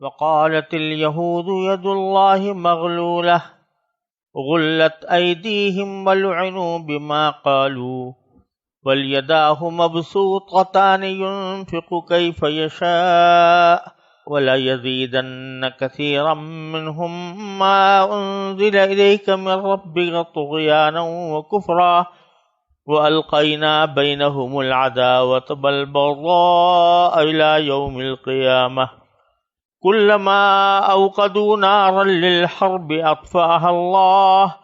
وقالت اليهود يد الله مغلولة غلت أيديهم ولعنوا بما قالوا بل يداه مبسوطتان ينفق كيف يشاء ولا يزيدن كثيرا منهم ما أنزل إليك من ربك طغيانا وكفرا وألقينا بينهم العداوة والبغضاء إلى يوم القيامة كلما أوقدوا نارا للحرب أطفأها الله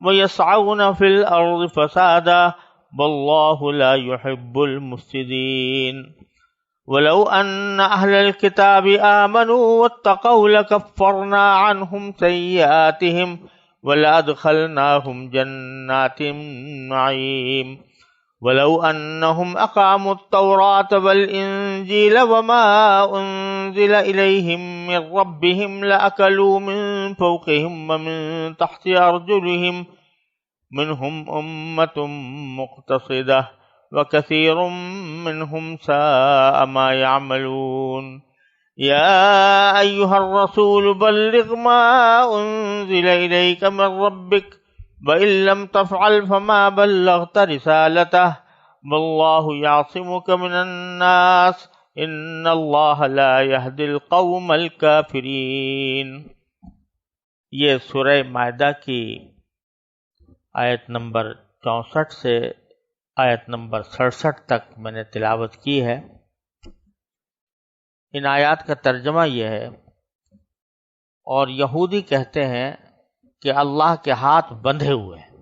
ويسعون في الأرض فسادا والله لا يحب المفسدين ولو أن أهل الكتاب آمنوا واتقوا لكفرنا عنهم سيئاتهم ولأدخلناهم جنات النعيم ولو أنهم أقاموا التوراة والإنجيل وما أنزل إليهم من ربهم لأكلوا من فوقهم ومن تحت أرجلهم منهم أمة مقتصدة وكثير منهم ساء ما يعملون يا أيها الرسول بلغ ما أنزل إليك من ربك وإن لم تفعل فما بلغت رسالته والله يعصمك من الناس إن الله لا يهدي القوم الكافرين۔ یہ سورہ مائدہ کی آیت نمبر 64 سے آیت نمبر 67 تک میں نے تلاوت کی ہے۔ ان آیات کا ترجمہ یہ ہے، اور یہودی کہتے ہیں کہ اللہ کے ہاتھ بندھے ہوئے ہیں۔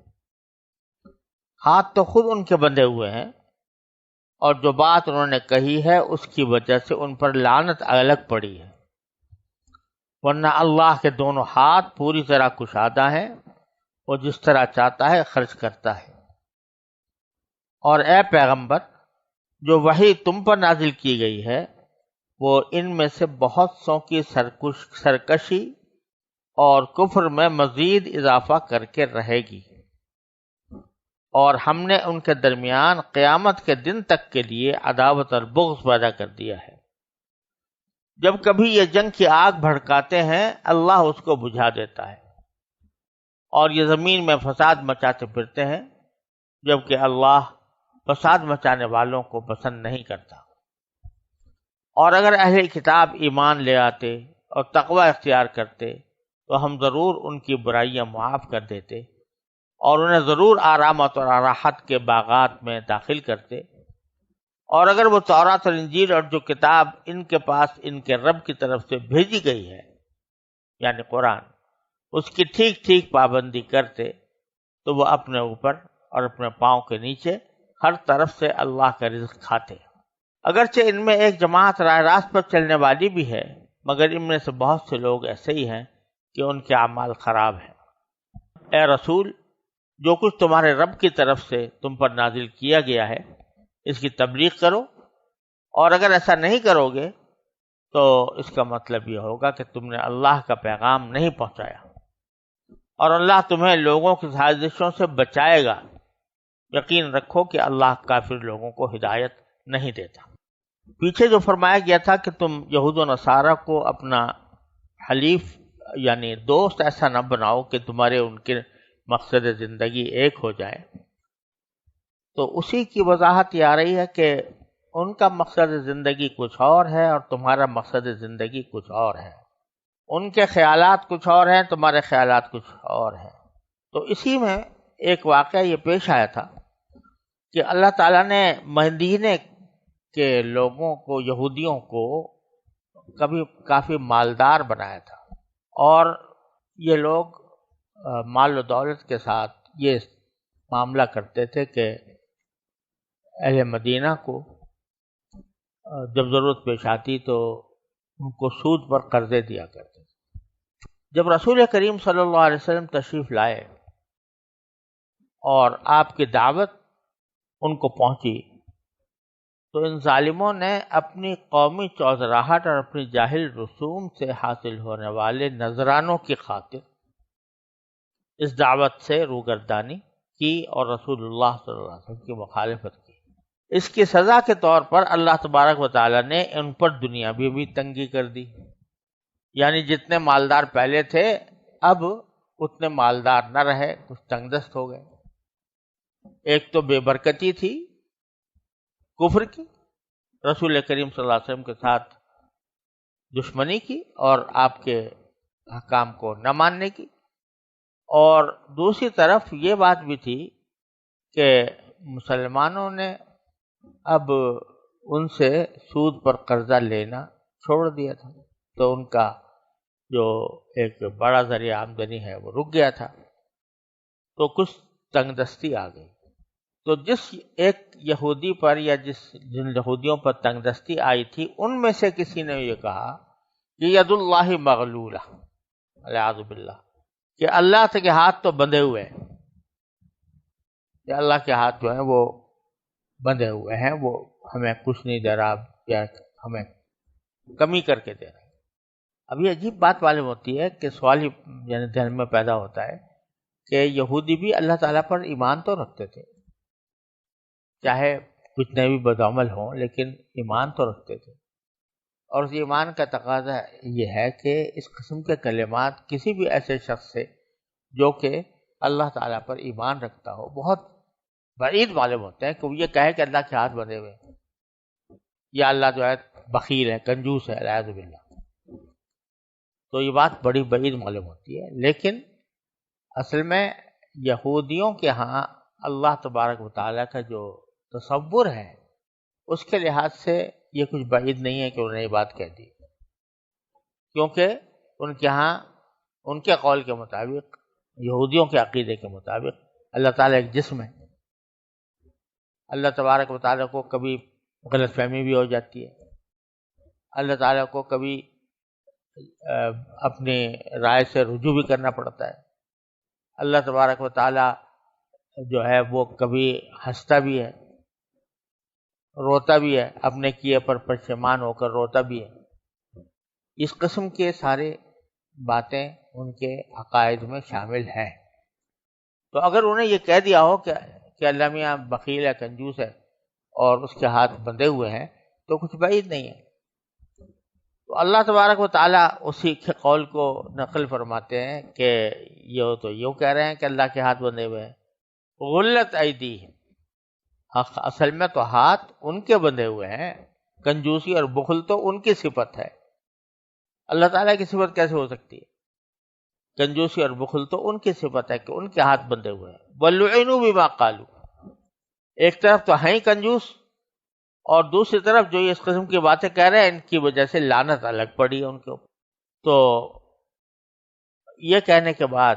ہاتھ تو خود ان کے بندھے ہوئے ہیں، اور جو بات انہوں نے کہی ہے اس کی وجہ سے ان پر لعنت الگ پڑی ہے، ورنہ اللہ کے دونوں ہاتھ پوری طرح کشادہ ہیں، وہ جس طرح چاہتا ہے خرچ کرتا ہے۔ اور اے پیغمبر، جو وحی تم پر نازل کی گئی ہے وہ ان میں سے بہت سو کی سرکشی اور کفر میں مزید اضافہ کر کے رہے گی، اور ہم نے ان کے درمیان قیامت کے دن تک کے لیے عداوت اور بغض پیدا کر دیا ہے۔ جب کبھی یہ جنگ کی آگ بھڑکاتے ہیں اللہ اس کو بجھا دیتا ہے، اور یہ زمین میں فساد مچاتے پھرتے ہیں، جبکہ اللہ فساد مچانے والوں کو پسند نہیں کرتا۔ اور اگر اہل کتاب ایمان لے آتے اور تقوی اختیار کرتے تو ہم ضرور ان کی برائیاں معاف کر دیتے، اور انہیں ضرور آرامت اور راحت کے باغات میں داخل کرتے۔ اور اگر وہ تورات اور انجیل اور جو کتاب ان کے پاس ان کے رب کی طرف سے بھیجی گئی ہے یعنی قرآن، اس کی ٹھیک ٹھیک پابندی کرتے تو وہ اپنے اوپر اور اپنے پاؤں کے نیچے ہر طرف سے اللہ کا رزق کھاتے۔ اگرچہ ان میں ایک جماعت راہ راست پر چلنے والی بھی ہے، مگر ان میں سے بہت سے لوگ ایسے ہی ہیں کہ ان کے اعمال خراب ہیں۔ اے رسول، جو کچھ تمہارے رب کی طرف سے تم پر نازل کیا گیا ہے اس کی تبلیغ کرو، اور اگر ایسا نہیں کرو گے تو اس کا مطلب یہ ہوگا کہ تم نے اللہ کا پیغام نہیں پہنچایا، اور اللہ تمہیں لوگوں کی سازشوں سے بچائے گا۔ یقین رکھو کہ اللہ کافر لوگوں کو ہدایت نہیں دیتا۔ پیچھے جو فرمایا گیا تھا کہ تم یہود و نصارہ کو اپنا حلیف یعنی دوست ایسا نہ بناؤ کہ تمہارے ان کے مقصد زندگی ایک ہو جائے، تو اسی کی وضاحت یہ آ رہی ہے کہ ان کا مقصد زندگی کچھ اور ہے اور تمہارا مقصد زندگی کچھ اور ہے۔ ان کے خیالات کچھ اور ہیں، تمہارے خیالات کچھ اور ہیں۔ تو اسی میں ایک واقعہ یہ پیش آیا تھا کہ اللہ تعالیٰ نے مدینے کے لوگوں کو، یہودیوں کو کبھی کافی مالدار بنایا تھا، اور یہ لوگ مال و دولت کے ساتھ یہ معاملہ کرتے تھے کہ اہل مدینہ کو جب ضرورت پیش آتی تو ان کو سود پر قرضے دیا کرتے تھے۔ جب رسول کریم صلی اللہ علیہ وسلم تشریف لائے اور آپ کی دعوت ان کو پہنچی تو ان ظالموں نے اپنی قومی چوزراہٹ اور اپنی جاہل رسوم سے حاصل ہونے والے نذرانوں کی خاطر اس دعوت سے روگردانی کی اور رسول اللہ صلی اللہ علیہ وسلم کی مخالفت کی۔ اس کی سزا کے طور پر اللہ تبارک و تعالیٰ نے ان پر دنیاوی بھی تنگی کر دی، یعنی جتنے مالدار پہلے تھے اب اتنے مالدار نہ رہے، کچھ تنگ دست ہو گئے۔ ایک تو بے برکتی تھی کفر کی، رسول کریم صلی اللہ علیہ وسلم کے ساتھ دشمنی کی اور آپ کے حکام کو نہ ماننے کی، اور دوسری طرف یہ بات بھی تھی کہ مسلمانوں نے اب ان سے سود پر قرضہ لینا چھوڑ دیا تھا، تو ان کا جو ایک بڑا ذریعہ آمدنی ہے وہ رک گیا تھا، تو کچھ تنگ دستی آ گئی۔ تو جس ایک یہودی پر یا جن یہودیوں پر تنگ دستی آئی تھی، ان میں سے کسی نے یہ کہا کہ ید اللہ مغلولہ، والعیاذ باللہ، کہ اللہ کے ہاتھ تو بندھے ہوئے ہیں، کہ اللہ کے ہاتھ جو ہیں وہ بندھے ہوئے ہیں، وہ ہمیں کچھ نہیں دے رہا یا ہمیں کمی کر کے دے رہا ہے۔ اب یہ عجیب بات معلوم ہوتی ہے کہ سوال ہی یعنی ذہن میں پیدا ہوتا ہے کہ یہودی بھی اللہ تعالیٰ پر ایمان تو رکھتے تھے، چاہے کتنے بھی بدعمل ہوں لیکن ایمان تو رکھتے تھے، اور اس ایمان کا تقاضا یہ ہے کہ اس قسم کے کلمات کسی بھی ایسے شخص سے جو کہ اللہ تعالیٰ پر ایمان رکھتا ہو بہت بعید معلوم ہوتے ہیں کہ وہ یہ کہے کہ اللہ کے ہاتھ بندھے ہوئے ہیں، یا اللہ جو ہے بخیل ہے، کنجوس ہے، والعیاذ باللہ، تو یہ بات بڑی بعید معلوم ہوتی ہے۔ لیکن اصل میں یہودیوں کے ہاں اللہ تبارک و تعالیٰ کا جو تصور ہے اس کے لحاظ سے یہ کچھ بعید نہیں ہے کہ انہوں نے یہ بات کہہ دی، کیونکہ ان کے ہاں ان کے قول کے مطابق، یہودیوں کے عقیدے کے مطابق، اللہ تعالیٰ ایک جسم ہے۔ اللہ تبارک و تعالیٰ کو کبھی غلط فہمی بھی ہو جاتی ہے، اللہ تعالیٰ کو کبھی اپنی رائے سے رجوع بھی کرنا پڑتا ہے، اللہ تبارک و تعالیٰ جو ہے وہ کبھی ہنستا بھی ہے، روتا بھی ہے، اپنے کیے پر پشیمان ہو کر روتا بھی ہے۔ اس قسم کے سارے باتیں ان کے عقائد میں شامل ہیں۔ تو اگر انہیں یہ کہہ دیا ہو کہ اللہ میاں بخیل ہے، کنجوس ہے اور اس کے ہاتھ بندھے ہوئے ہیں، تو کچھ بعید نہیں ہے۔ تو اللہ تبارک و تعالیٰ اسی کے قول کو نقل فرماتے ہیں کہ یہ تو یوں کہہ رہے ہیں کہ اللہ کے ہاتھ بندھے ہوئے ہیں، غلت ایدیہم، اصل میں تو ہاتھ ان کے بندھے ہوئے ہیں، کنجوسی اور بخل تو ان کی صفت ہے، اللہ تعالیٰ کی صفت کیسے ہو سکتی ہے؟ کنجوسی اور بخل تو ان کی صفت ہے کہ ان کے ہاتھ بندھے ہوئے ہیں۔ وَلُعِنُوا بِمَا قَالُوا، ایک طرف تو ہیں کنجوس، اور دوسری طرف جو یہ اس قسم کی باتیں کہہ رہے ہیں ان کی وجہ سے لعنت الگ پڑی ہے ان کے اوپر۔ تو یہ کہنے کے بعد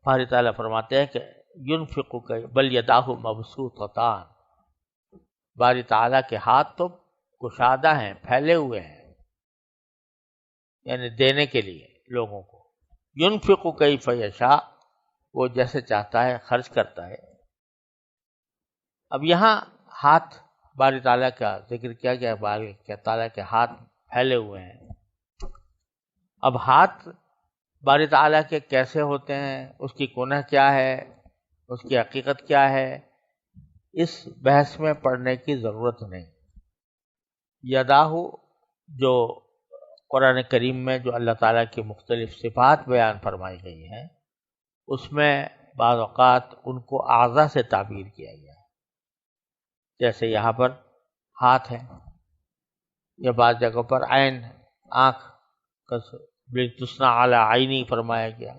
باری تعالیٰ فرماتے ہیں کہ ينفق بل یداہ مبسوطتان، باری تعالیٰ کے ہاتھ تو کشادہ ہیں، پھیلے ہوئے ہیں، یعنی دینے کے لیے لوگوں کو۔ ينفق کیف یشاء، وہ جیسے چاہتا ہے خرچ کرتا ہے۔ اب یہاں ہاتھ باری تعالیٰ کا ذکر کیا گیا، باری تعالیٰ کے ہاتھ پھیلے ہوئے ہیں۔ اب ہاتھ باری تعالیٰ کے کیسے ہوتے ہیں، اس کی کنہ کیا ہے، اس کی حقیقت کیا ہے، اس بحث میں پڑھنے کی ضرورت نہیں۔ یداہ جو قرآن کریم میں جو اللہ تعالیٰ کی مختلف صفات بیان فرمائی گئی ہیں، اس میں بعض اوقات ان کو اعضاء سے تعبیر کیا گیا ہے، جیسے یہاں پر ہاتھ ہے، یا بعض جگہوں پر عین، آنکھ کا تصنع علی عینی فرمایا گیا۔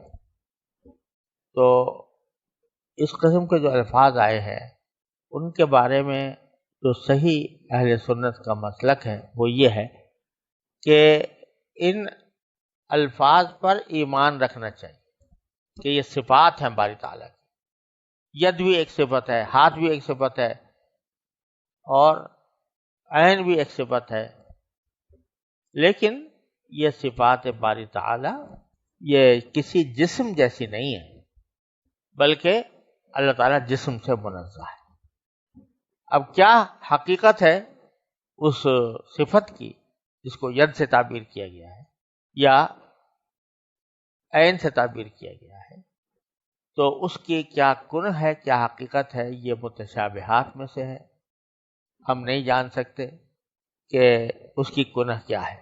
تو اس قسم کے جو الفاظ آئے ہیں ان کے بارے میں جو صحیح اہل سنت کا مسلک ہے وہ یہ ہے کہ ان الفاظ پر ایمان رکھنا چاہیے کہ یہ صفات ہیں باری تعالیٰ کی۔ ید بھی ایک صفت ہے، ہاتھ بھی ایک صفت ہے، اور عین بھی ایک صفت ہے، لیکن یہ صفات باری تعالیٰ یہ کسی جسم جیسی نہیں ہے، بلکہ اللہ تعالیٰ جسم سے منزہ ہے۔ اب کیا حقیقت ہے اس صفت کی جس کو ید سے تعبیر کیا گیا ہے یا عین سے تعبیر کیا گیا ہے، تو اس کی کیا کنہ ہے، کیا حقیقت ہے، یہ متشابہات میں سے ہے۔ ہم نہیں جان سکتے کہ اس کی کنہ کیا ہے،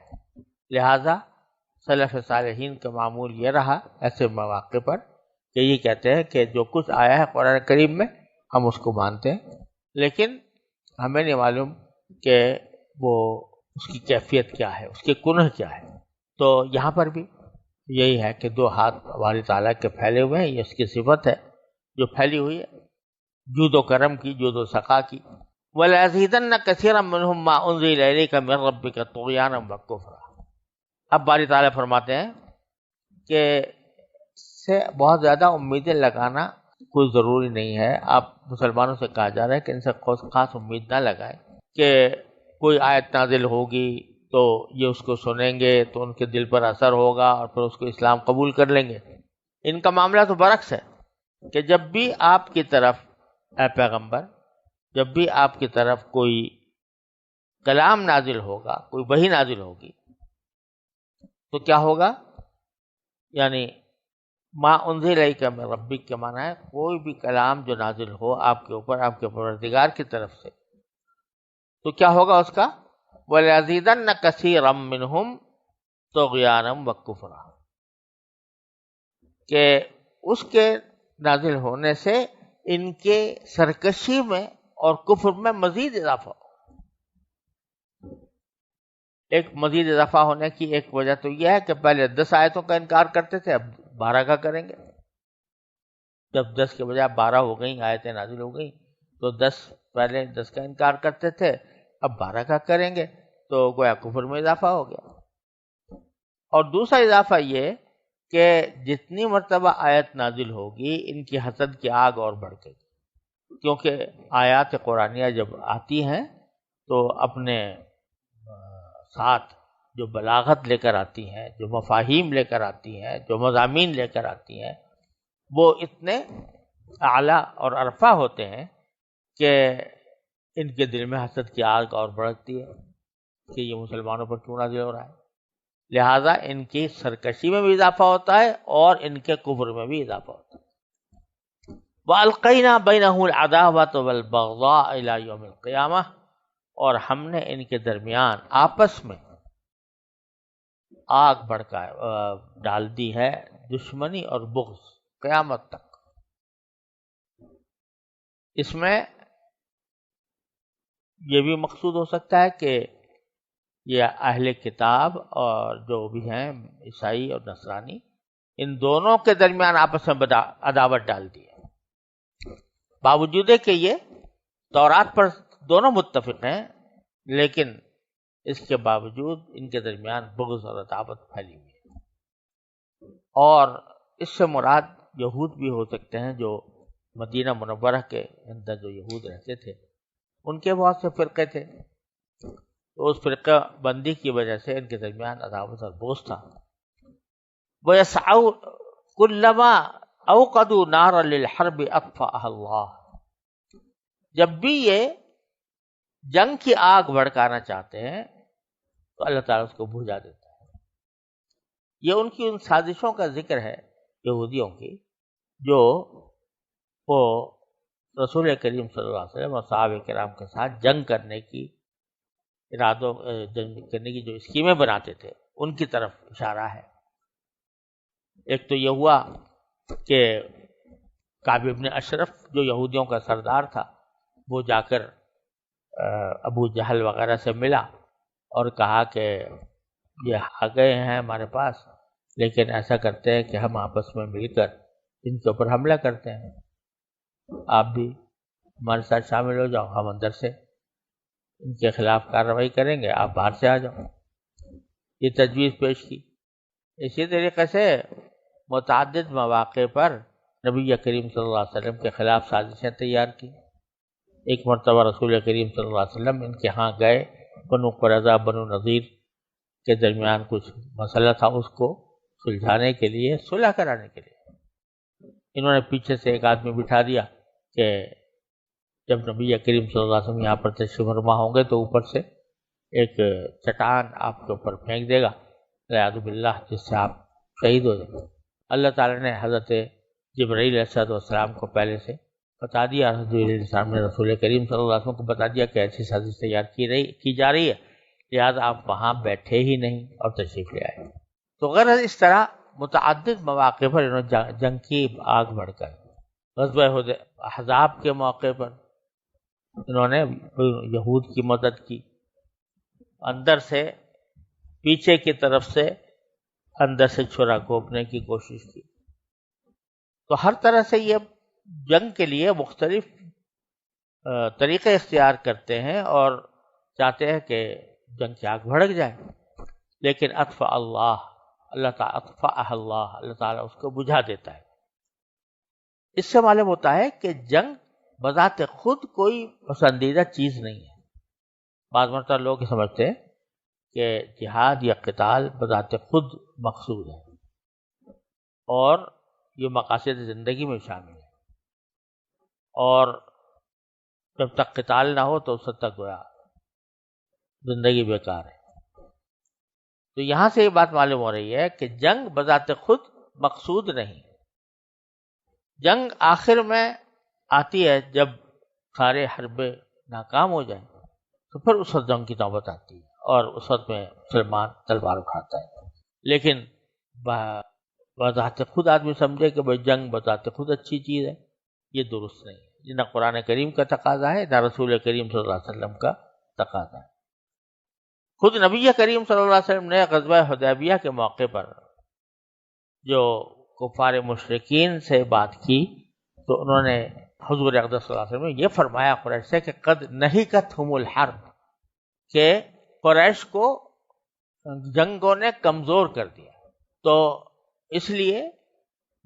لہذا سلف صالحین کا معمول یہ رہا ایسے مواقع پر کہ یہ کہتے ہیں کہ جو کچھ آیا ہے قرآن کریم میں ہم اس کو مانتے ہیں، لیکن ہمیں نہیں معلوم کہ وہ اس کی کیفیت کیا ہے، اس کے کنہ کیا ہے۔ تو یہاں پر بھی یہی ہے کہ دو ہاتھ باری تعالیٰ کے پھیلے ہوئے ہیں، یہ اس کی صفت ہے جو پھیلی ہوئی ہے، جود و کرم کی، جود و سخا کی۔ وَلَيَزِيدَنَّ كَثِيرًا مِّنْهُمْ مَا أُنزِلَ إِلَيْكَ مِن رَّبِّكَ طُغْيَانًا وَكُفْرًا۔ اب باری تعالیٰ فرماتے ہیں کہ اس سے بہت زیادہ امیدیں لگانا کوئی ضروری نہیں ہے۔ آپ مسلمانوں سے کہا جا رہا ہے کہ ان سے خاص امید نہ لگائیں کہ کوئی آیت نازل ہوگی تو یہ اس کو سنیں گے تو ان کے دل پر اثر ہوگا اور پھر اس کو اسلام قبول کر لیں گے۔ ان کا معاملہ تو برعکس ہے کہ جب بھی آپ کی طرف اے پیغمبر، جب بھی آپ کی طرف کوئی کلام نازل ہوگا، کوئی وحی نازل ہوگی، تو کیا ہوگا؟ یعنی ما انزل الیک من ربک کے معنی ہے کوئی بھی کلام جو نازل ہو آپ کے اوپر آپ کے پروردگار کی طرف سے، تو کیا ہوگا اس کا؟ وَلَيَزِيدَنَّ كَثِيرًا مِّنْهُمْ طُغْيَانًا وَكُفْرًا، کہ اس کے نازل ہونے سے ان کے سرکشی میں اور کفر میں مزید اضافہ ہو۔ ایک مزید اضافہ ہونے کی ایک وجہ تو یہ ہے کہ پہلے 10 آیتوں کا انکار کرتے تھے، اب 12 کا کریں گے۔ جب 10 کے بجائے 12 ہو گئیں، آیتیں نازل ہو گئیں، تو پہلے 10 کا انکار کرتے تھے، اب 12 کا کریں گے، تو گویا کفر میں اضافہ ہو گیا۔ اور دوسرا اضافہ یہ کہ جتنی مرتبہ آیت نازل ہوگی ان کی حسد کی آگ اور بڑھ گئی، کیونکہ آیات قرآنیہ جب آتی ہیں تو اپنے ساتھ جو بلاغت لے کر آتی ہیں، جو مفاہیم لے کر آتی ہیں، جو مضامین لے کر آتی ہیں، وہ اتنے اعلیٰ اور عرفہ ہوتے ہیں کہ ان کے دل میں حسد کی آگ اور بڑھتی ہے کہ یہ مسلمانوں پر کیوں نازل ہو رہا ہے، لہٰذا ان کی سرکشی میں بھی اضافہ ہوتا ہے اور ان کے کفر میں بھی اضافہ ہوتا ہے۔ وَأَلْقَيْنَا بَيْنَهُمُ الْعَدَاوَةَ وَالْبَغْضَاءَ إِلَىٰ يَوْمِ الْقِيَامَةِ، اور ہم نے ان کے درمیان آپس میں آگ بھڑکا ڈال دی ہے، دشمنی اور بغض قیامت تک۔ اس میں یہ بھی مقصود ہو سکتا ہے کہ یہ اہل کتاب اور جو بھی ہیں عیسائی اور نصرانی، ان دونوں کے درمیان آپس میں عداوت ڈال دی ہے، باوجود کہ یہ تورات پر دونوں متفق ہیں، لیکن اس کے باوجود ان کے درمیان بغض اور عداوت پھیلی ہوئی ہے۔ اور اس سے مراد یہود بھی ہو سکتے ہیں، جو مدینہ منورہ کے اندر جو یہود رہتے تھے ان کے بہت سے فرقے تھے، تو اس فرقہ بندی کی وجہ سے ان کے درمیان عداوت اور بغض تھا۔ وَيَسْعَوْا كُلَّمَا أَوْقَدُوا نَارًا لِلْحَرْبِ أَطْفَأَهَا اللَّهُ، جب بھی یہ جنگ کی آگ بھڑکانا چاہتے ہیں تو اللہ تعالیٰ اس کو بجھا دیتا ہے۔ یہ ان کی ان سازشوں کا ذکر ہے یہودیوں کی، جو وہ رسول کریم صلی اللہ علیہ وسلم اور صحابہ کرام کے ساتھ جنگ کرنے کی جنگ کرنے کی جو اسکیمیں بناتے تھے ان کی طرف اشارہ ہے۔ ایک تو یہ ہوا کہ کعب بن اشرف جو یہودیوں کا سردار تھا، وہ جا کر ابو جہل وغیرہ سے ملا اور کہا کہ یہ آ گئے ہیں ہمارے پاس، لیکن ایسا کرتے ہیں کہ ہم آپس میں مل کر ان کے اوپر حملہ کرتے ہیں، آپ بھی ہمارے ساتھ شامل ہو جاؤ، ہم اندر سے ان کے خلاف کارروائی کریں گے، آپ باہر سے آ جاؤ۔ یہ تجویز پیش کی۔ اسی طریقے سے متعدد مواقع پر نبی کریم صلی اللہ علیہ وسلم کے خلاف سازشیں تیار کی۔ ایک مرتبہ رسول کریم صلی اللہ علیہ وسلم ان کے ہاں گئے، بنو قریظہ بنو نذیر کے درمیان کچھ مسئلہ تھا، اس کو سلجھانے کے لیے، صلح کرانے کے لیے انہوں نے پیچھے سے ایک آدمی بٹھا دیا کہ جب نبی کریم صلی اللہ علیہ وسلم یہاں پر تشریف فرما ہوں گے تو اوپر سے ایک چٹان آپ کے اوپر پھینک دے گا، والعیاذ باللہ، جس سے آپ شہید ہو جائیں گے۔ اللہ تعالیٰ نے حضرت جبرائیل علیہ السلام کو پہلے سے بتا دیا، حضرت السلام نے رسول کریم صلی اللہ علیہ وسلم کو بتا دیا کہ ایسی سازش تیار کی جا رہی ہے، لہٰذا آپ وہاں بیٹھے ہی نہیں اور تشریف لے آئے۔ تو غرض اس طرح متعدد مواقع پر انہوں نے جنگ کی آگ بڑھ کر، غزوہ احزاب کے موقع پر انہوں نے یہود کی مدد کی، اندر سے پیچھے کی طرف سے اندر سے چھرا گھونپنے کی کوشش کی۔ تو ہر طرح سے یہ جنگ کے لیے مختلف طریقے اختیار کرتے ہیں اور چاہتے ہیں کہ جنگ کی آگ بھڑک جائے، لیکن اطفاء اللہ تعالیٰ اس کو بجھا دیتا ہے۔ اس سے معلوم ہوتا ہے کہ جنگ بذات خود کوئی پسندیدہ چیز نہیں ہے۔ بعض مرتبہ لوگ سمجھتے ہیں کہ جہاد یا قتال بذات خود مقصود ہے اور یہ مقاصد زندگی میں شامل ہے، اور جب تک قتال نہ ہو تو اس وقت تک گویا زندگی بیکار ہے۔ تو یہاں سے یہ بات معلوم ہو رہی ہے کہ جنگ بذات خود مقصود نہیں، جنگ آخر میں آتی ہے جب سارے حربے ناکام ہو جائیں، تو پھر اس وقت جنگ کی نوبت آتی ہے اور اس وقت میں مسلمان تلوار اٹھاتا ہے۔ لیکن بذات خود آدمی سمجھے کہ بھائی جنگ بذات خود اچھی چیز ہے، یہ درست نہیں ہے، نہ قرآن کریم کا تقاضا ہے نہ رسول کریم صلی اللہ علیہ وسلم کا تقاضا ہے۔ خود نبی کریم صلی اللہ علیہ وسلم نے غزوہ حدیبیہ کے موقع پر جو کفار مشرکین سے بات کی تو انہوں نے حضور اقدس صلی اللہ علیہ وسلم نے یہ فرمایا قریش سے کہ قد نہکتہم الحرب، کہ قریش کو جنگوں نے کمزور کر دیا، تو اس لیے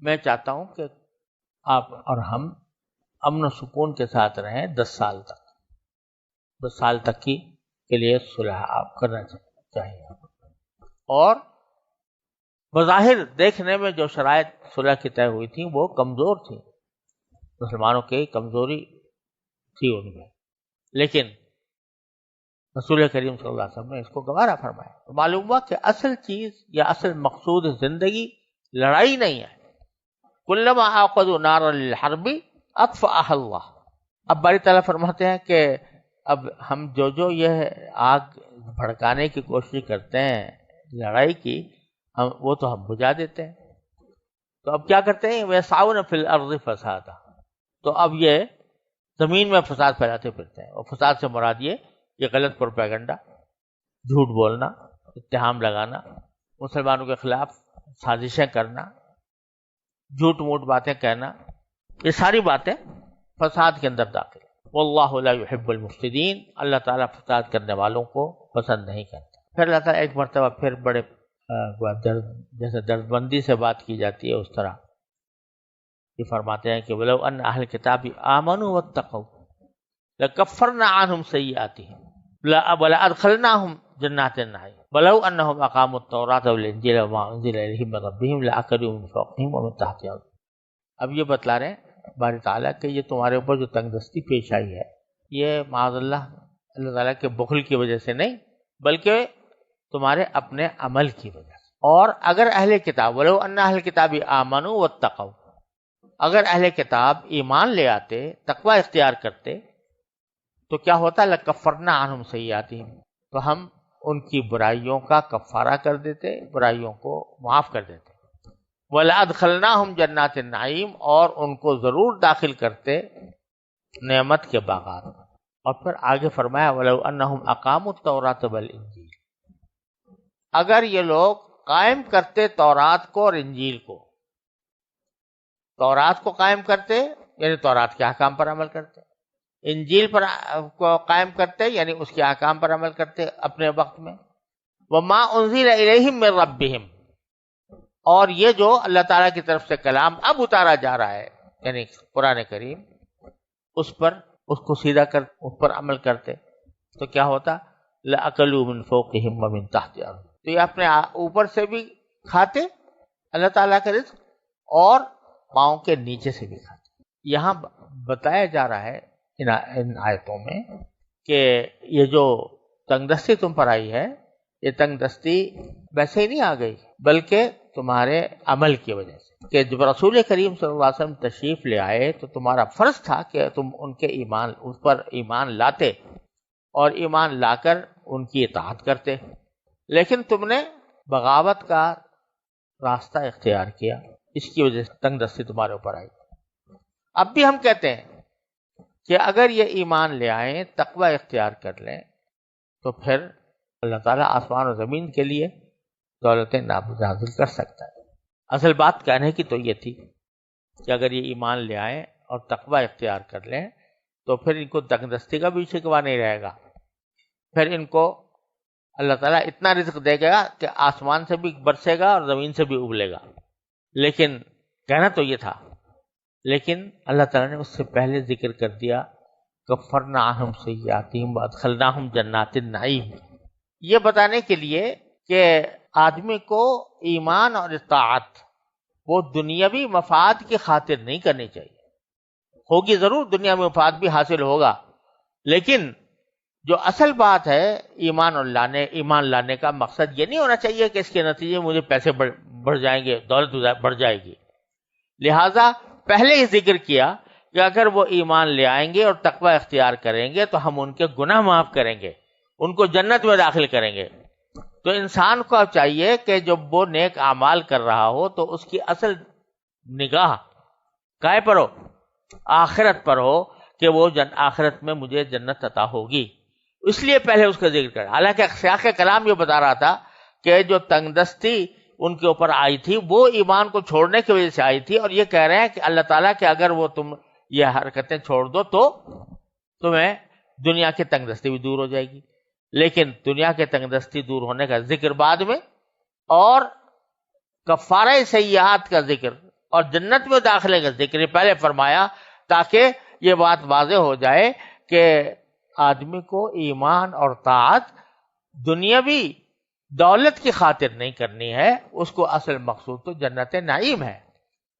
میں چاہتا ہوں کہ آپ اور ہم امن و سکون کے ساتھ رہیں 10 سال تک، 10 سال تک کے لیے صلح آپ کرنا چاہیے۔ اور بظاہر دیکھنے میں جو شرائط صلح کی طے ہوئی تھیں وہ کمزور تھیں، مسلمانوں کی کمزوری تھی ان میں، لیکن رسول کریم صلی اللہ علیہ وسلم نے اس کو گوارا فرمایا۔ تو معلوم ہوا کہ اصل چیز یا اصل مقصود زندگی لڑائی نہیں ہے۔ کلما عاقدوا نارا للحرب اطفأها اللہ۔ اب باری تعالیٰ فرماتے ہیں کہ اب ہم جو یہ آگ بھڑکانے کی کوشش کرتے ہیں لڑائی کی، وہ تو ہم بجھا دیتے ہیں۔ تو اب کیا کرتے ہیں؟ وَيَسْعَوْنَ فِي الْأَرْضِ فَسَادًا، تو اب یہ زمین میں فساد پھیلاتے پھرتے ہیں، اور فساد سے مراد یہ غلط پروپیگنڈا، جھوٹ بولنا، اتہام لگانا، مسلمانوں کے خلاف سازشیں کرنا، جھوٹ موٹ باتیں کہنا، یہ ساری باتیں فساد کے اندر داخل ہیں۔ واللہ لا يحب المفسدین، اللہ تعالیٰ فساد کرنے والوں کو پسند نہیں کرتا۔ پھر اللہ تعالیٰ ایک مرتبہ پھر بڑے جیسے درد بندی سے بات کی جاتی ہے اس طرح یہ فرماتے ہیں کہ وَلَوْ أَنَّ أَهْلَ الْكِتَابِ آمَنُوا وَاتَّقَوْا لَكَفَّرْنَا عَنْهُمْ سَيِّئَاتِهِمْ وَلَأَدْخَلْنَاهُمْ جَنَّاتِ النَّعِيمِ وَلَوْ أَنَّهُمْ أَقَامُوا التَّوْرَاةَ وَالْإِنْجِيلَ وَمَا أُنزِلَ إِلَيْهِمْ مِنْ رَبِّهِمْ لَأَكَلُوا مِنْ فَوْقِهِمْ وَمِنْ تَحْتِ أَرْجُلِهِمْ۔ اب یہ بتلا رہے ہیں باری تعالیٰ کہ یہ تمہارے اوپر جو تنگ دستی پیش آئی ہے یہ معاذ اللہ تعالیٰ کے بخل کی وجہ سے نہیں بلکہ تمہارے اپنے عمل کی وجہ سے۔ اور اگر اہل کتاب ولو ان اہل کتاب آمنوا واتقوا، اگر اہل کتاب ایمان لے آتے، تقوی اختیار کرتے تو کیا ہوتا؟ لکفرنا عنہم سیئاتہم، تو ہم ان کی برائیوں کا کفارہ کر دیتے، برائیوں کو معاف کر دیتے۔ وَلَأَدْخَلْنَاهُمْ جَنَّاتِ النَّعِيمِ، اور ان کو ضرور داخل کرتے نعمت کے باغات میں۔ اور پھر آگے فرمایا وَلَوْ أَنَّهُمْ أَقَامُوا التَّوْرَاةَ وَالْإِنْجِيلَ، اگر یہ لوگ قائم کرتے تورات کو اور انجیل کو، تورات کو قائم کرتے یعنی تورات کے احکام پر عمل کرتے، انجیل پر کو قائم کرتے یعنی اس کے احکام پر عمل کرتے اپنے وقت میں، وَمَا أُنزِلَ إِلَيْهِمْ مِنْ رَبِّهِمْ، اور یہ جو اللہ تعالیٰ کی طرف سے کلام اب اتارا جا رہا ہے یعنی قرآن کریم، اس پر اس کو سیدھا کر اس پر عمل کرتے تو کیا ہوتا؟ لَأَكَلُوا مِنْ فَوْقِهِمْ وَمِنْ تَحْتِ أَرْجُلِهِمْ، تو یہ اپنے اوپر سے بھی کھاتے اللہ تعالیٰ کا رزق اور پاؤں کے نیچے سے بھی کھاتے۔ یہاں بتایا جا رہا ہے ان آیتوں میں کہ یہ جو تنگ دستی تم پر آئی ہے یہ تنگ دستی ویسے ہی نہیں آ گئی بلکہ تمہارے عمل کی وجہ سے، کہ جب رسول کریم صلی اللہ علیہ وسلم تشریف لے آئے تو تمہارا فرض تھا کہ تم ان کے ایمان اس پر ایمان لاتے اور ایمان لا کر ان کی اطاعت کرتے، لیکن تم نے بغاوت کا راستہ اختیار کیا، اس کی وجہ سے تنگ دستی تمہارے اوپر آئی۔ اب بھی ہم کہتے ہیں کہ اگر یہ ایمان لے آئیں، تقوی اختیار کر لیں، تو پھر اللہ تعالیٰ آسمان و زمین کے لیے دولت نازل کر سکتا ہے۔ اصل بات کہنے کی تو یہ تھی کہ اگر یہ ایمان لے آئیں اور تقوی اختیار کر لیں تو پھر ان کو تنگ دستی کا بھی شکوہ نہیں رہے گا، پھر ان کو اللہ تعالیٰ اتنا رزق دے گا کہ آسمان سے بھی برسے گا اور زمین سے بھی اگلے گا۔ لیکن کہنا تو یہ تھا، لیکن اللہ تعالیٰ نے اس سے پہلے ذکر کر دیا کفرنا عنہم سیئاتہم وادخلناہم جنات النعیم، یہ بتانے کے لیے کہ آدمی کو ایمان اور اطاعت وہ دنیاوی مفاد کی خاطر نہیں کرنی چاہیے۔ ہوگی ضرور، دنیا میں مفاد بھی حاصل ہوگا، لیکن جو اصل بات ہے ایمان لانے کا مقصد یہ نہیں ہونا چاہیے کہ اس کے نتیجے میں مجھے پیسے بڑھ جائیں گے، دولت بڑھ جائے گی۔ لہٰذا پہلے ہی ذکر کیا کہ اگر وہ ایمان لے آئیں گے اور تقوی اختیار کریں گے تو ہم ان کے گناہ معاف کریں گے، ان کو جنت میں داخل کریں گے۔ تو انسان کو اب چاہیے کہ جب وہ نیک اعمال کر رہا ہو تو اس کی اصل نگاہ کائے پر ہو؟ آخرت پر ہو، کہ وہ آخرت میں مجھے جنت عطا ہوگی، اس لیے پہلے اس کا ذکر کر۔ حالانکہ سیاق کلام یہ بتا رہا تھا کہ جو تنگ دستی ان کے اوپر آئی تھی وہ ایمان کو چھوڑنے کی وجہ سے آئی تھی، اور یہ کہہ رہے ہیں کہ اللہ تعالیٰ کہ اگر وہ تم یہ حرکتیں چھوڑ دو تو تمہیں دنیا کی تنگ دستی بھی دور ہو جائے گی۔ لیکن دنیا کے تنگ دستی دور ہونے کا ذکر بعد میں، اور کفارہ سیئات کا ذکر اور جنت میں داخلے کا ذکر پہلے فرمایا، تاکہ یہ بات واضح ہو جائے کہ آدمی کو ایمان اور طاعت دنیاوی دولت کی خاطر نہیں کرنی ہے، اس کو اصل مقصود تو جنت نعیم ہے،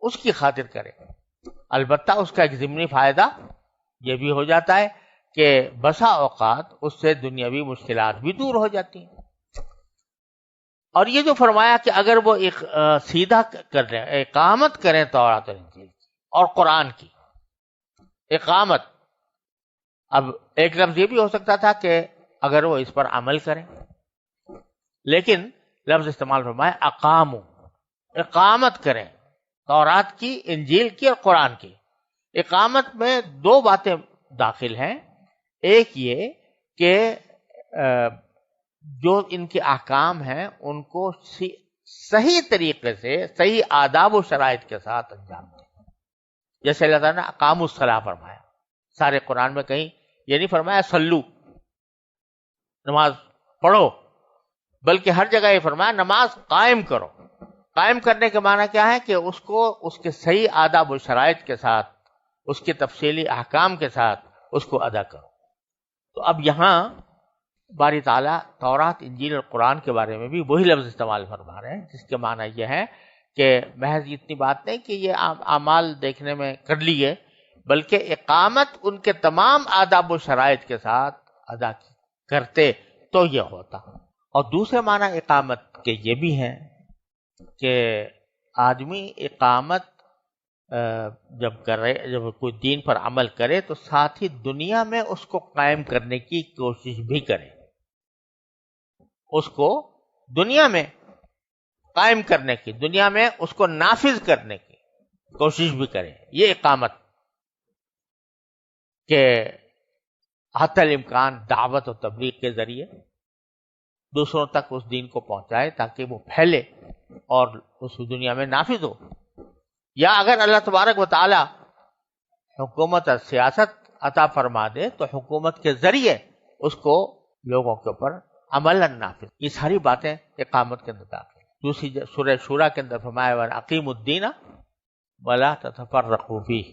اس کی خاطر کرے۔ البتہ اس کا ایک ضمنی فائدہ یہ بھی ہو جاتا ہے کہ بسا اوقات اس سے دنیاوی مشکلات بھی دور ہو جاتی ہیں۔ اور یہ جو فرمایا کہ اگر وہ سیدھا کر رہے ہیں، اقامت کریں تورات اور انجیل کی اور قرآن کی اقامت، اب ایک لفظ یہ بھی ہو سکتا تھا کہ اگر وہ اس پر عمل کریں، لیکن لفظ استعمال فرمایا اقامو، اقامت کریں تورات کی، انجیل کی اور قرآن کی۔ اقامت میں دو باتیں داخل ہیں، ایک یہ کہ جو ان کے احکام ہیں ان کو صحیح طریقے سے، صحیح آداب و شرائط کے ساتھ انجام دیں۔ جیسے اللہ تعالیٰ نے اقاموا الصلاۃ فرمایا، سارے قرآن میں کہیں یہ نہیں فرمایا صلو، نماز پڑھو، بلکہ ہر جگہ یہ فرمایا نماز قائم کرو۔ قائم کرنے کے معنی کیا ہے کہ اس کو اس کے صحیح آداب و شرائط کے ساتھ، اس کے تفصیلی احکام کے ساتھ اس کو ادا کرو۔ تو اب یہاں باری تعالیٰ تورات، انجیل اور قرآن کے بارے میں بھی وہی لفظ استعمال فرما رہے ہیں، جس کے معنی یہ ہے کہ محض اتنی بات نہیں کہ یہ اعمال دیکھنے میں کر لیے، بلکہ اقامت ان کے تمام آداب و شرائط کے ساتھ ادا کرتے تو یہ ہوتا۔ اور دوسرے معنی اقامت کے یہ بھی ہیں کہ آدمی اقامت جب کوئی دین پر عمل کرے تو ساتھ ہی دنیا میں اس کو قائم کرنے کی کوشش بھی کرے، اس کو دنیا میں قائم کرنے کی، دنیا میں اس کو نافذ کرنے کی کوشش بھی کرے۔ یہ اقامت کہ حتی الامکان دعوت و تبلیغ کے ذریعے دوسروں تک اس دین کو پہنچائے تاکہ وہ پھیلے اور اس دنیا میں نافذ ہو۔ یا اگر اللہ تبارک و تعالی حکومت اور سیاست عطا فرما دے تو حکومت کے ذریعے اس کو لوگوں کے اوپر عملاً نافذ، یہ ساری باتیں اقامت کے اندر داخل ہیں۔ دوسری سورہ شورى کے اندر فرمایا وَأَقِیمُوا الدِّینَ وَلَا تَتَفَرَّقُوا فِیہ،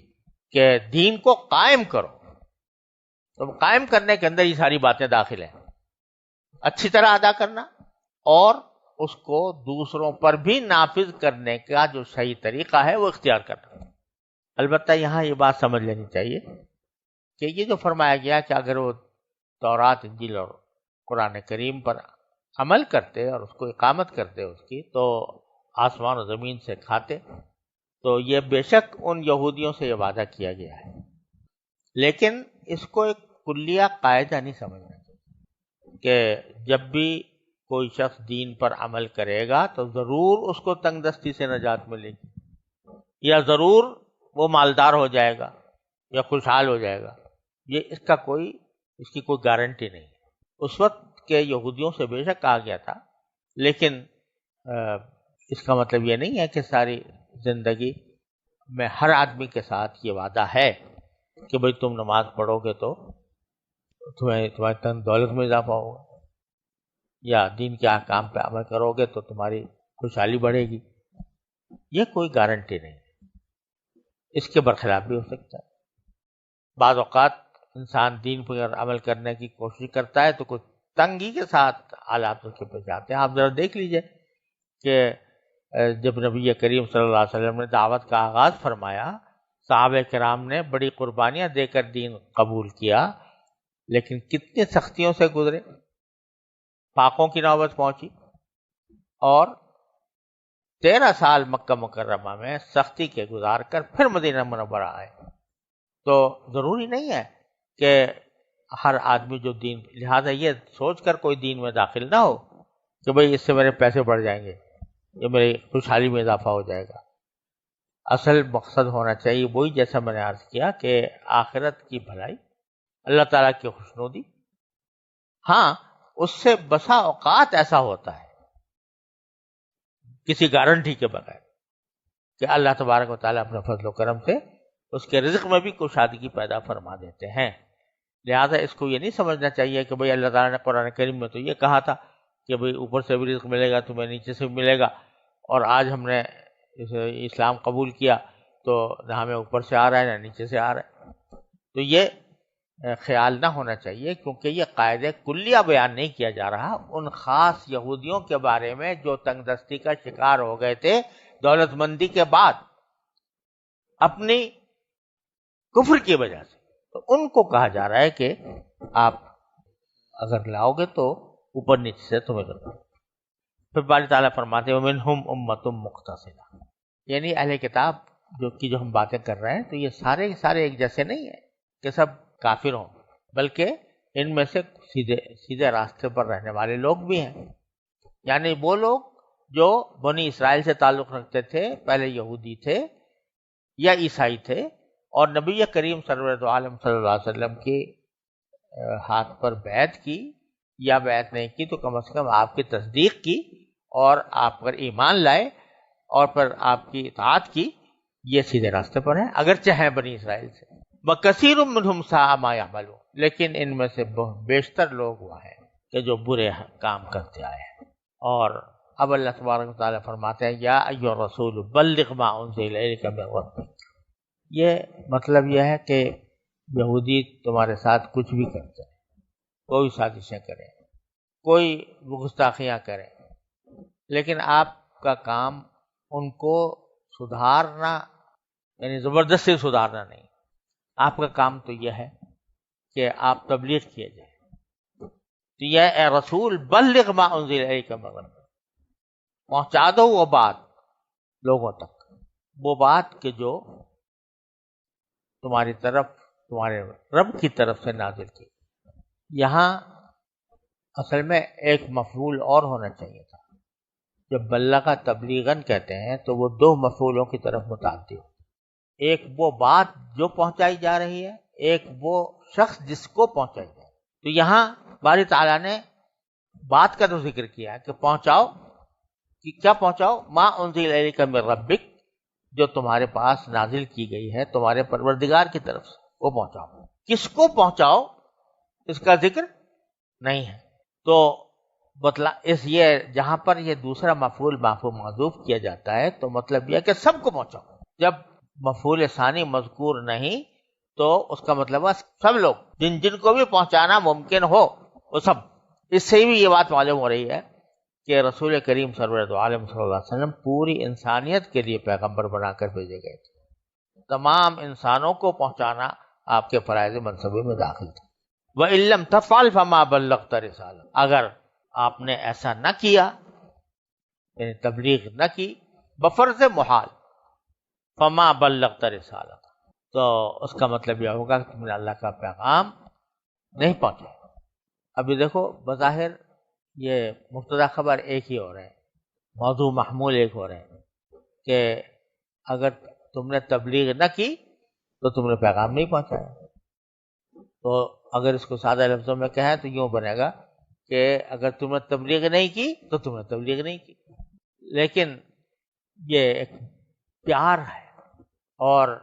کہ دین کو قائم کرو۔ تو قائم کرنے کے اندر یہ ساری باتیں داخل ہیں، اچھی طرح ادا کرنا اور اس کو دوسروں پر بھی نافذ کرنے کا جو صحیح طریقہ ہے وہ اختیار کرنا۔ البتہ یہاں یہ بات سمجھ لینی چاہیے کہ یہ جو فرمایا گیا کہ اگر وہ تورات، انجیل اور قرآن کریم پر عمل کرتے اور اس کو اقامت کرتے اس کی، تو آسمان و زمین سے کھاتے، تو یہ بے شک ان یہودیوں سے یہ وعدہ کیا گیا ہے، لیکن اس کو ایک کلیہ قاعدہ نہیں سمجھنا چاہیے کہ جب بھی کوئی شخص دین پر عمل کرے گا تو ضرور اس کو تنگ دستی سے نجات ملے گی، یا ضرور وہ مالدار ہو جائے گا یا خوشحال ہو جائے گا. یہ اس کی کوئی گارنٹی نہیں. اس وقت کے یہودیوں سے بے شک کہا گیا تھا، لیکن اس کا مطلب یہ نہیں ہے کہ ساری زندگی میں ہر آدمی کے ساتھ یہ وعدہ ہے کہ بھئی تم نماز پڑھو گے تو تمہاری تن دولت میں اضافہ ہوگا، یا دین کے احکام پہ عمل کرو گے تو تمہاری خوشحالی بڑھے گی. یہ کوئی گارنٹی نہیں ہے، اس کے برخلاف بھی ہو سکتا ہے. بعض اوقات انسان دین پر عمل کرنے کی کوشش کرتا ہے تو کچھ تنگی کے ساتھ حالات اس کے پیش آتے ہیں. آپ ذرا دیکھ لیجئے کہ جب نبی کریم صلی اللہ علیہ وسلم نے دعوت کا آغاز فرمایا، صحابہ کرام نے بڑی قربانیاں دے کر دین قبول کیا، لیکن کتنی سختیوں سے گزرے. فاقوں کی نوبت پہنچی اور 13 سال مکہ مکرمہ میں سختی کے گزار کر پھر مدینہ منورہ آئے. تو ضروری نہیں ہے کہ ہر آدمی جو دین، لہذا یہ سوچ کر کوئی دین میں داخل نہ ہو کہ بھئی اس سے میرے پیسے بڑھ جائیں گے، یہ میری خوشحالی میں اضافہ ہو جائے گا. اصل مقصد ہونا چاہیے وہی جیسا میں نے عرض کیا کہ آخرت کی بھلائی، اللہ تعالیٰ کی خوشنودی. ہاں اس سے بسا اوقات ایسا ہوتا ہے کسی گارنٹی کے بغیر کہ اللہ تبارک و تعالیٰ اپنے فضل و کرم سے اس کے رزق میں بھی کشادگی پیدا فرما دیتے ہیں. لہذا اس کو یہ نہیں سمجھنا چاہیے کہ بھئی اللہ تعالیٰ نے قرآن کریم میں تو یہ کہا تھا کہ بھئی اوپر سے بھی رزق ملے گا، تمہیں نیچے سے بھی ملے گا، اور آج ہم نے اسلام قبول کیا تو نہ ہمیں اوپر سے آ رہا ہے نہ نیچے سے آ رہا ہے. تو یہ خیال نہ ہونا چاہیے، کیونکہ یہ قاعدہ کلیہ بیان نہیں کیا جا رہا ان خاص یہودیوں کے بارے میں جو تنگ دستی کا شکار ہو گئے تھے دولت مندی کے بعد اپنی کفر کی وجہ سے. تو ان کو کہا جا رہا ہے کہ آپ اگر لاؤ گے تو اوپر نیچے سے تمہیں کرنا. پھر باری تعالیٰ فرماتے ہیں وَمِنْهُمْ أُمَّةٌ مُقْتَصِدَةٌ، یعنی اہل کتاب جو ہم باتیں کر رہے ہیں تو یہ سارے سارے ایک جیسے نہیں ہیں کہ سب کافر ہوں، بلکہ ان میں سے سیدھے راستے پر رہنے والے لوگ بھی ہیں. یعنی وہ لوگ جو بنی اسرائیل سے تعلق رکھتے تھے، پہلے یہودی تھے یا عیسائی تھے، اور نبی کریم سرور عالم صلی اللہ علیہ وسلم کے ہاتھ پر بیعت کی، یا بیعت نہیں کی تو کم از کم آپ کی تصدیق کی اور آپ پر ایمان لائے اور پھر آپ کی اطاعت کی، یہ سیدھے راستے پر ہیں اگرچہ ہیں بنی اسرائیل سے. وَكَثِيرٌ مِّنْهُمْ سَاءَ مَا يَعْمَلُونَ، لیکن ان میں سے بیشتر لوگ وہ ہیں کہ جو برے کام کرتے آئے ہیں. اور اب اللہ تبارک و تعالیٰ فرماتے ہیں یا ایھا الرسول بلغ ما انزل الیک من ربک. یہ مطلب یہ ہے کہ یہودی تمہارے ساتھ کچھ بھی کرتے ہیں، کوئی سازشیں کریں، کوئی گستاخیاں کریں، لیکن آپ کا کام ان کو سدھارنا، یعنی زبردستی سدھارنا نہیں. آپ کا کام تو یہ ہے کہ آپ تبلیغ کیے جائیں. تو یہ اے رسول بلغ ما انزل الیک من ربک، پہنچا دو وہ بات لوگوں تک، وہ بات کہ جو تمہاری طرف، تمہارے رب کی طرف سے نازل کی. یہاں اصل میں ایک مفعول اور ہونا چاہیے تھا. جب بلغ تبلیغاً کہتے ہیں تو وہ دو مفعولوں کی طرف متعدی ہو. ایک وہ بات جو پہنچائی جا رہی ہے، ایک وہ شخص جس کو پہنچائی جائے. تو یہاں باری تعالیٰ نے بات کا تو ذکر کیا ہے کہ پہنچاؤ، کہ کیا پہنچاؤ؟ ما انزل الیک من ربک، جو تمہارے پاس نازل کی گئی ہے تمہارے پروردگار کی طرف سے، وہ پہنچاؤ. کس کو پہنچاؤ اس کا ذکر نہیں ہے. تو یہ جہاں پر یہ دوسرا مفعول مرفوع محذوف کیا جاتا ہے تو مطلب یہ کہ سب کو پہنچاؤ. جب مفعول ثانی مذکور نہیں تو اس کا مطلب ہے سب لوگ، جن کو بھی پہنچانا ممکن ہو وہ سب. اس سے بھی یہ بات معلوم ہو رہی ہے کہ رسول کریم سرور عالم صلی اللہ علیہ وسلم پوری انسانیت کے لیے پیغمبر بنا کر بھیجے گئے تھے. تمام انسانوں کو پہنچانا آپ کے فرائض منصبے میں داخل تھا. وَإِن لَّمْ تَفْعَلْ فَمَا بَلَّغْتَ رِسَالَتَهُ، اگر آپ نے ایسا نہ کیا، یعنی تبلیغ نہ کی بفرض محال، فَمَا بَلَّغْتَ رِسَالَتَهُ، تو اس کا مطلب یہ ہوگا کہ تم نے اللہ کا پیغام نہیں پہنچایا. ابھی دیکھو بظاہر یہ مبتدا خبر ایک ہی ہو رہے ہیں، موضوع محمول ایک ہو رہے ہیں کہ اگر تم نے تبلیغ نہ کی تو تم نے پیغام نہیں پہنچایا. تو اگر اس کو سادہ لفظوں میں کہیں تو یوں بنے گا کہ اگر تم نے تبلیغ نہیں کی تو تم نے تبلیغ نہیں کی. لیکن یہ ایک پیار ہے اور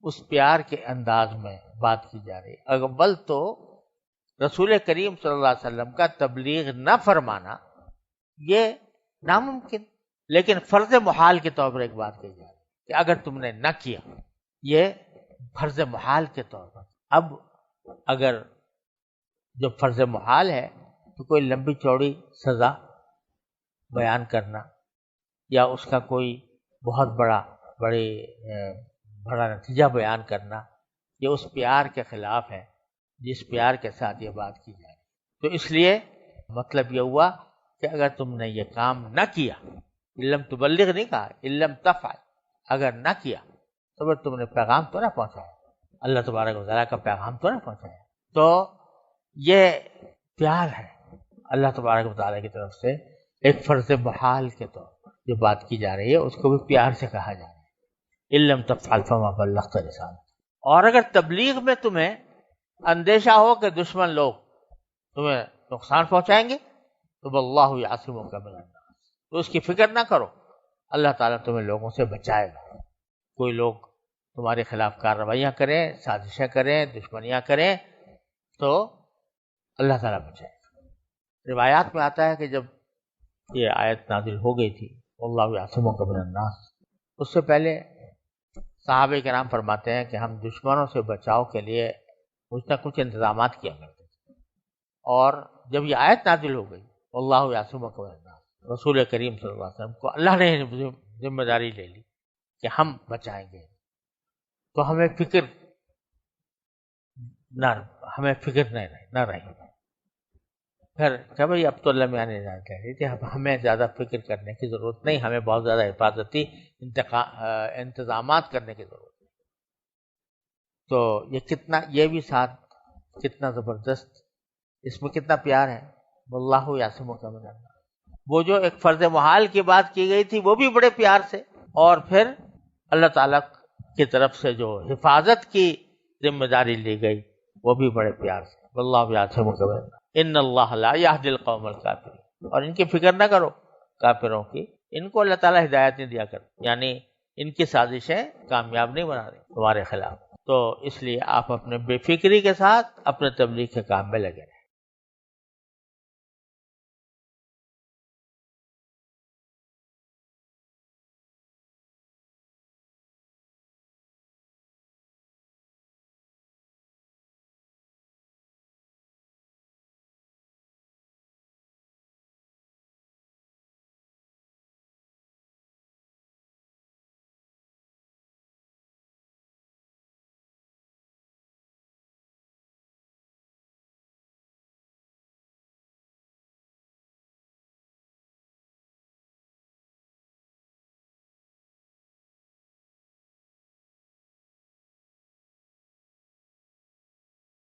اس پیار کے انداز میں بات کی جا رہی ہے. اول تو رسول کریم صلی اللہ علیہ وسلم کا تبلیغ نہ فرمانا یہ ناممکن، لیکن فرض محال کے طور پر ایک بات کہی جا رہی ہے کہ اگر تم نے نہ کیا، یہ فرض محال کے طور پر. اب اگر جو فرض محال ہے تو کوئی لمبی چوڑی سزا بیان کرنا یا اس کا کوئی بہت بڑا نتیجہ بیان کرنا، یہ اس پیار کے خلاف ہے جس پیار کے ساتھ یہ بات کی جائے. تو اس لیے مطلب یہ ہوا کہ اگر تم نے یہ کام نہ کیا، علم تبلغ نہیں کہا، علم تفعل، اگر نہ کیا تو پھر تم نے پیغام تو نہ پہنچایا، اللہ تبارک و تعالیٰ کا پیغام تو نہ پہنچایا. تو یہ پیار ہے اللہ تبارک و تعالیٰ کی طرف سے ایک فرض محال کے طور پر جو بات کی جا رہی ہے اس کو بھی پیار سے کہا جا رہا ہے، علم تفعل فما بلغت رسالتہ. اور اگر تبلیغ میں تمہیں اندیشہ ہو کہ دشمن لوگ تمہیں نقصان پہنچائیں گے تو واللہ یعصمک من الناس، تو اس کی فکر نہ کرو، اللہ تعالیٰ تمہیں لوگوں سے بچائے گا. کوئی لوگ تمہارے خلاف کارروائیاں کریں، سازشیں کریں، دشمنیاں کریں تو اللہ تعالیٰ بچائے گا. روایات میں آتا ہے کہ جب یہ آیت نازل ہو گئی تھی واللہ یعصمک من الناس، اس سے پہلے صحابہ کرام فرماتے ہیں کہ ہم دشمنوں سے بچاؤ کے لیے کچھ نہ کچھ انتظامات کیا کرتے تھے. اور جب یہ آیت نازل ہو گئی واللہ یعصمک من الناس، رسول کریم صلی اللہ علیہ وسلم کو اللہ نے ذمہ داری لے لی کہ ہم بچائیں گے، تو ہمیں فکر نہ رہی. پھر کہ بھائی اب تو اللہ میاں نے کہہ رہی تھی اب ہمیں زیادہ فکر کرنے کی ضرورت نہیں، ہمیں بہت زیادہ حفاظتی انتظامات کرنے کی ضرورت نہیں. تو یہ بھی ساتھ کتنا زبردست، اس میں کتنا پیار ہے. واللہ یعصمک من الناس، وہ جو ایک فرض محال کی بات کی گئی تھی وہ بھی بڑے پیار سے، اور پھر اللہ تعالیٰ کی طرف سے جو حفاظت کی ذمہ داری لی گئی وہ بھی بڑے پیار سے. واللہ یعصمک من الناس ان اللہ لا یہدی القوم الکافرین. اور ان کی فکر نہ کرو کافروں کی، ان کو اللہ تعالیٰ ہدایت نہیں دیا کرتا، یعنی ان کی سازشیں کامیاب نہیں بنا رہی تمہارے خلاف. تو اس لیے آپ اپنے بے فکری کے ساتھ اپنے تبلیغ کے کام میں لگے.